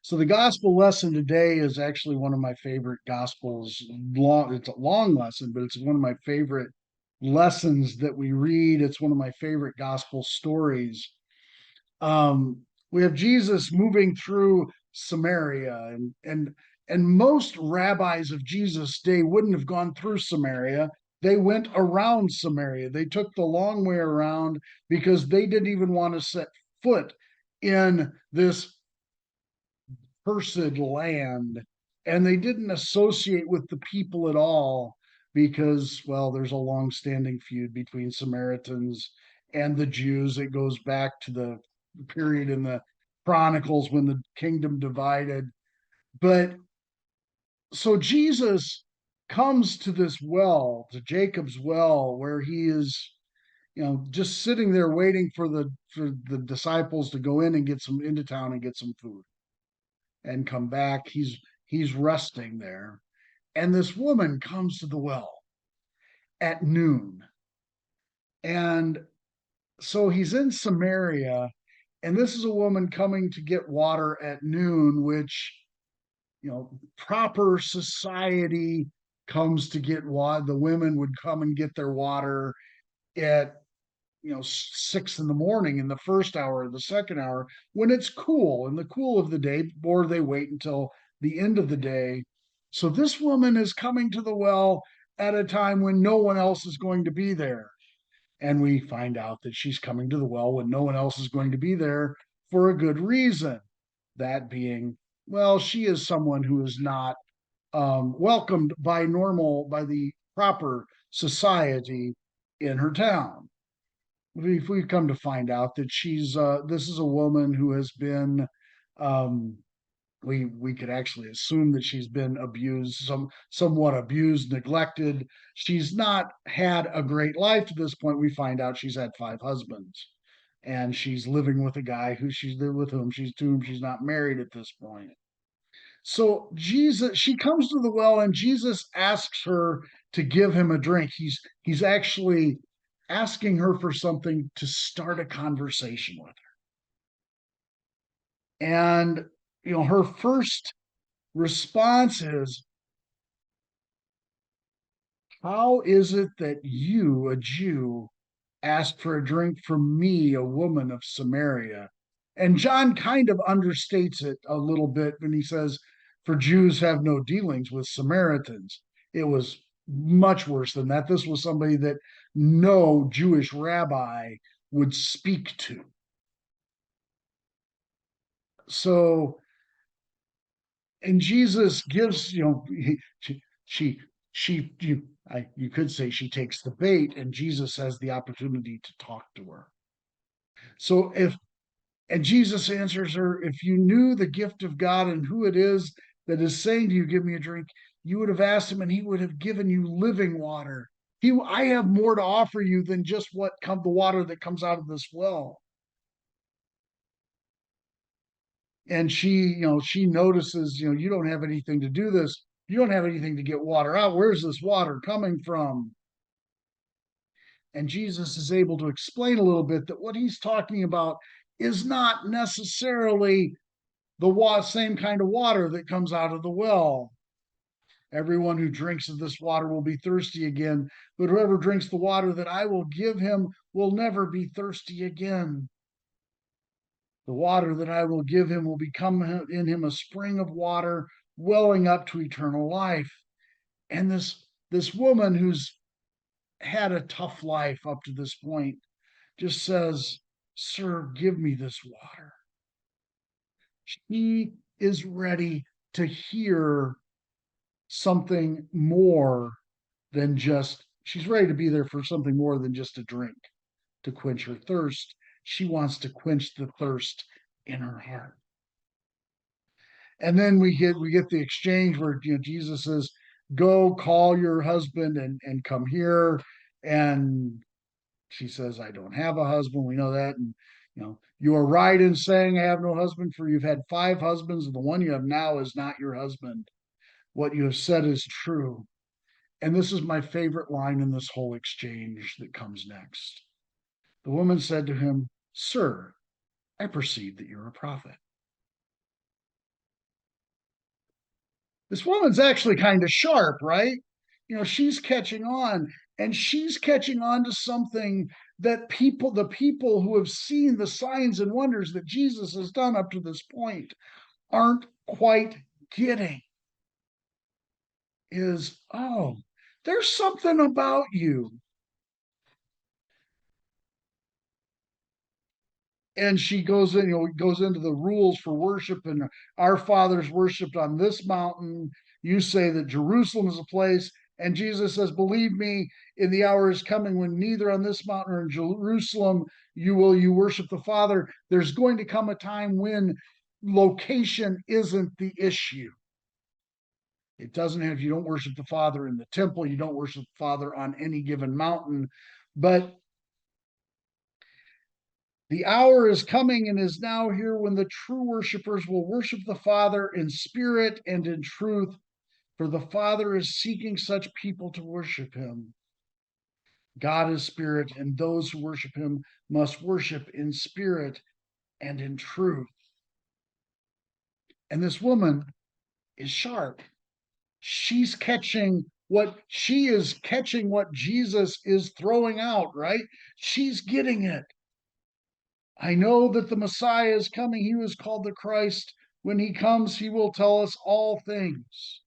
So the gospel lesson today is actually one of my favorite gospels. It's a long lesson, but it's one of my favorite lessons that we read. It's one of my favorite gospel stories. We have Jesus moving through Samaria, and most rabbis of Jesus' day wouldn't have gone through Samaria. They went around Samaria. They took the long way around because they didn't even want to set foot in this cursed land, and they didn't associate with the people at all because, well, there's a long-standing feud between Samaritans and the Jews. It goes back to the period in the Chronicles when the kingdom divided. But so Jesus comes to this well, to Jacob's well, where he is, just sitting there waiting for the disciples to go in and get some into town and get some food and come back. He's resting there. And this woman comes to the well at noon. And so he's in Samaria, and this is a woman coming to get water at noon, which, proper society comes to get water. The women would come and get their water at 6 in the morning in the first hour, the second hour, when it's cool in the cool of the day, or they wait until the end of the day. So this woman is coming to the well at a time when no one else is going to be there. And we find out that she's coming to the well when no one else is going to be there for a good reason. That being, well, she is someone who is not welcomed by the proper society in her town. We've come to find out that she's this is a woman who has been, um, we could actually assume that she's been abused, somewhat abused, neglected. She's not had a great life to this point. We find out she's had five husbands, and she's living with a guy to whom she's not married at this point. So she comes to the well, and Jesus asks her to give him a drink. He's actually asking her for something to start a conversation with her. And her first response is, "How is it that you, a Jew, ask for a drink from me, a woman of Samaria?" And John kind of understates it a little bit when he says, "For Jews have no dealings with Samaritans." It was much worse than that. This was somebody that no Jewish rabbi would speak to. So, and Jesus gives, she, you could say she takes the bait, and Jesus has the opportunity to talk to her. So and Jesus answers her, "If you knew the gift of God and who it is that is saying to you, 'Give me a drink,' you would have asked him, and he would have given you living water." I have more to offer you than just the water that comes out of this well. And she notices, you don't have anything to do this. You don't have anything to get water out. Where's this water coming from? And Jesus is able to explain a little bit that what he's talking about is not necessarily the same kind of water that comes out of the well. Everyone who drinks of this water will be thirsty again, but whoever drinks the water that I will give him will never be thirsty again. The water that I will give him will become in him a spring of water welling up to eternal life. And this woman who's had a tough life up to this point just says, "Sir, give me this water." She is ready to hear something more than just, she's ready to be there for something more than just a drink to quench her thirst. She wants to quench the thirst in her heart. And then we get the exchange where Jesus says, "Go call your husband and come here." And she says, "I don't have a husband." We know that. And "You are right in saying I have no husband, for you've had five husbands, and the one you have now is not your husband. What you have said is true." And this is my favorite line in this whole exchange that comes next. The woman said to him, "Sir, I perceive that you're a prophet." this woman's actually kind of sharp, right? She's catching on, and she's catching on to something that the people who have seen the signs and wonders that Jesus has done up to this point aren't quite getting. Is, oh, there's something about you. And she goes in, goes into the rules for worship, and our fathers worshipped on this mountain. You say that Jerusalem is a place, and Jesus says, believe me, in the hour is coming when neither on this mountain or in Jerusalem you worship the Father. There's going to come a time when location isn't the issue. It doesn't have, you don't worship the Father in the temple, you don't worship the Father on any given mountain, but the hour is coming and is now here when the true worshipers will worship the Father in spirit and in truth, for the Father is seeking such people to worship him. God is spirit, and those who worship him must worship in spirit and in truth. And this woman is sharp. She's catching what Jesus is throwing out, right? She's getting it. I know that the Messiah is coming. He was called the Christ. When he comes, he will tell us all things.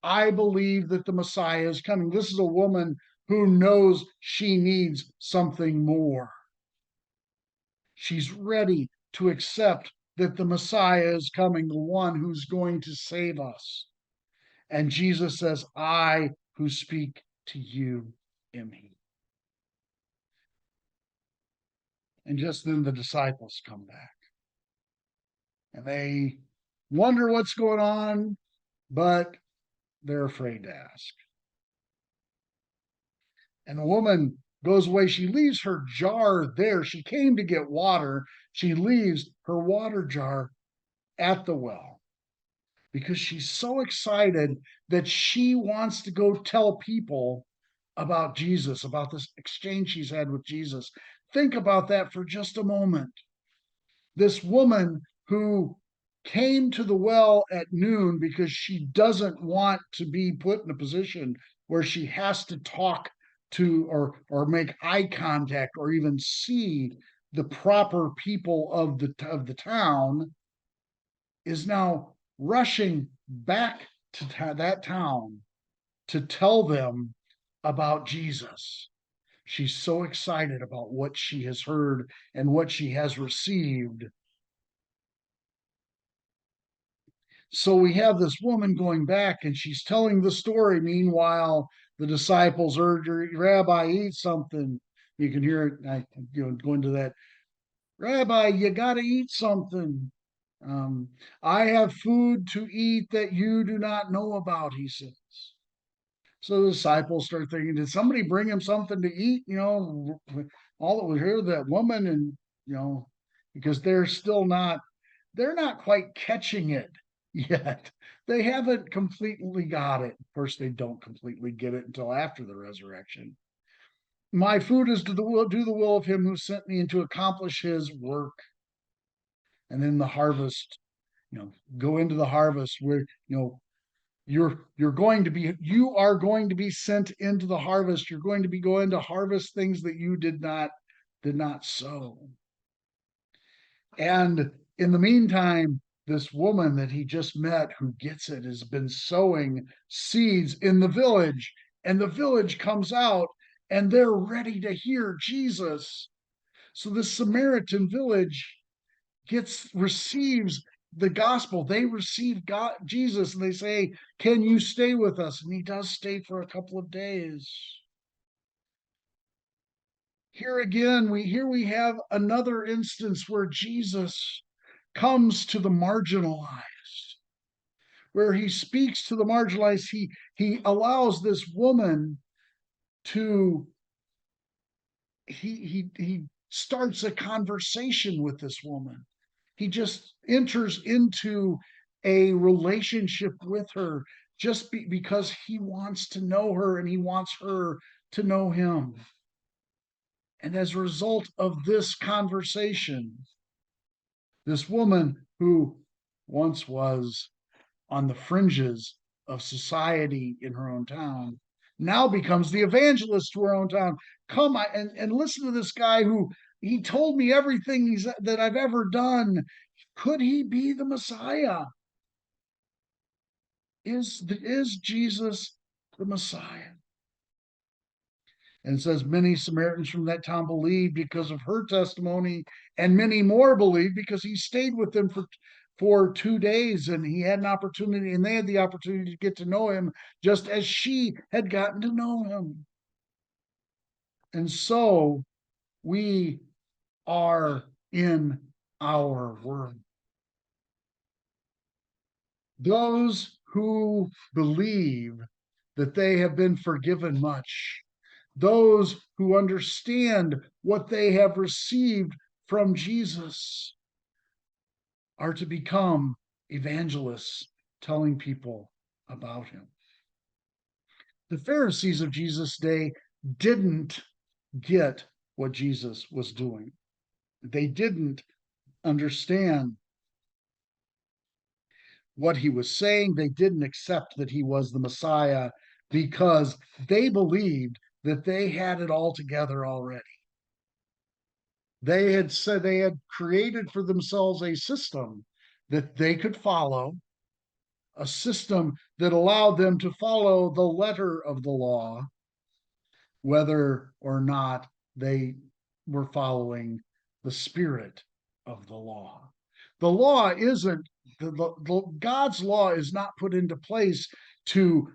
I believe that the Messiah is coming. This is a woman who knows she needs something more. She's ready to accept that the Messiah is coming, the one who's going to save us. And Jesus says, I who speak to you am he. And just then the disciples come back. And they wonder what's going on, but they're afraid to ask. And the woman goes away. She leaves her jar there. She came to get water. She leaves her water jar at the well because she's so excited that she wants to go tell people about Jesus, about this exchange she's had with Jesus. Think about that for just a moment. This woman who came to the well at noon because she doesn't want to be put in a position where she has to talk to or make eye contact or even see the proper people of the town, is now rushing back to that town to tell them about Jesus. She's so excited about what she has heard and what she has received. So we have this woman going back and she's telling the story. Meanwhile, the disciples urge her, Rabbi, eat something. You can hear it, going to that, Rabbi, you got to eat something. I have food to eat that you do not know about, he says. So the disciples start thinking, did somebody bring him something to eat? All that was here, that woman, and because they're not quite catching it yet. They haven't completely got it. Of course, they don't completely get it until after the resurrection. My food is to do the will of him who sent me and to accomplish his work. And then the harvest, go into the harvest where, you are going to be sent into the harvest. You're going to be going to harvest things that you did not sow. And in the meantime, this woman that he just met who gets it has been sowing seeds in the village, and the village comes out and they're ready to hear Jesus. So the Samaritan village receives the gospel. They receive Jesus, and they say, can you stay with us? And he does stay for a couple of days. Here again, we have another instance where Jesus comes to the marginalized, where he speaks to the marginalized. He allows this woman to he starts a conversation with this woman. He just enters into a relationship with her just because he wants to know her and he wants her to know him. And as a result of this conversation, this woman who once was on the fringes of society in her own town, now becomes the evangelist to her own town. Come and listen to this guy who he told me everything that I've ever done. Could he be the Messiah? Is Jesus the Messiah? And it says many Samaritans from that town believed because of her testimony, and many more believed because he stayed with them for 2 days, and he had an opportunity, and they had the opportunity to get to know him just as she had gotten to know him. And so we are in our world. Those who believe that they have been forgiven much, those who understand what they have received from Jesus, are to become evangelists, telling people about him. The Pharisees of Jesus' day didn't get what Jesus was doing. They didn't understand what he was saying. They didn't accept that he was the Messiah because they believed that they had it all together already. They had said they had created for themselves a system that they could follow, a system that allowed them to follow the letter of the law, whether or not they were following the spirit of the law. The law isn't God's law is not put into place to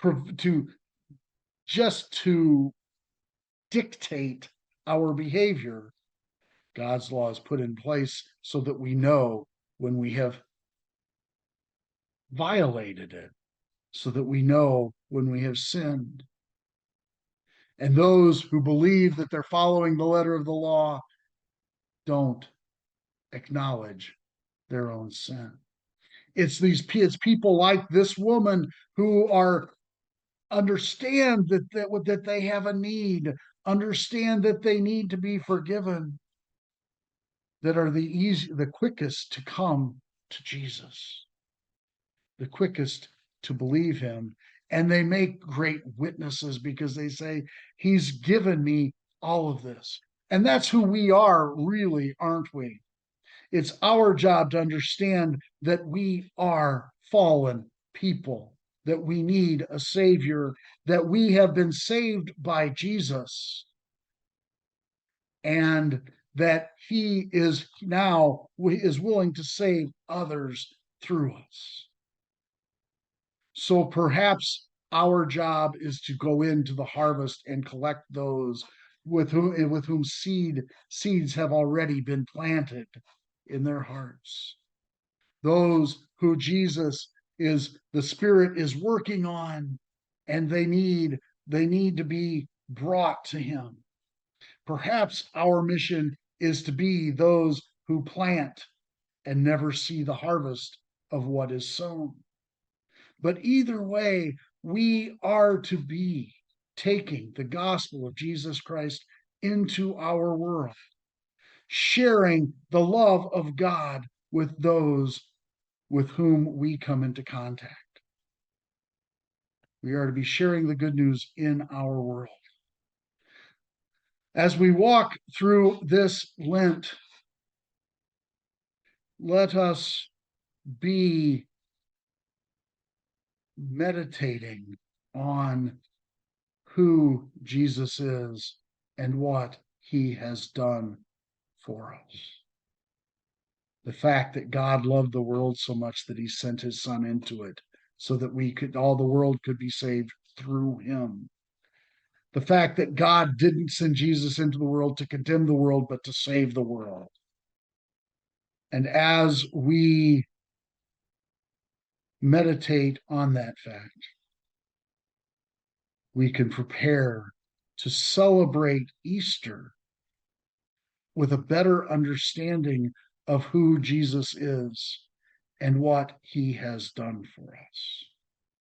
to just to dictate our behavior. God's law is put in place so that we know when we have violated it, so that we know when we have sinned. And those who believe that they're following the letter of the law don't acknowledge their own sin. It's people like this woman who are understand that they have a need, understand that they need to be forgiven, that are the quickest to come to Jesus, the quickest to believe him. And they make great witnesses because they say, he's given me all of this. And that's who we are, really, aren't we? It's our job to understand that we are fallen people, that we need a Savior, that we have been saved by Jesus, and that he is now is willing to save others through us. So perhaps our job is to go into the harvest and collect those with whom seeds have already been planted in their hearts. Those who the Spirit is working on, and they need to be brought to him. Perhaps our mission is to be those who plant and never see the harvest of what is sown. But either way, we are to be taking the gospel of Jesus Christ into our world, sharing the love of God with those with whom we come into contact. We are to be sharing the good news in our world. As we walk through this Lent, let us be meditating on who Jesus is and what he has done for us. The fact that God loved the world so much that he sent his son into it so that all the world could be saved through him. The fact that God didn't send Jesus into the world to condemn the world, but to save the world. And as we meditate on that fact, we can prepare to celebrate Easter with a better understanding of who Jesus is and what he has done for us.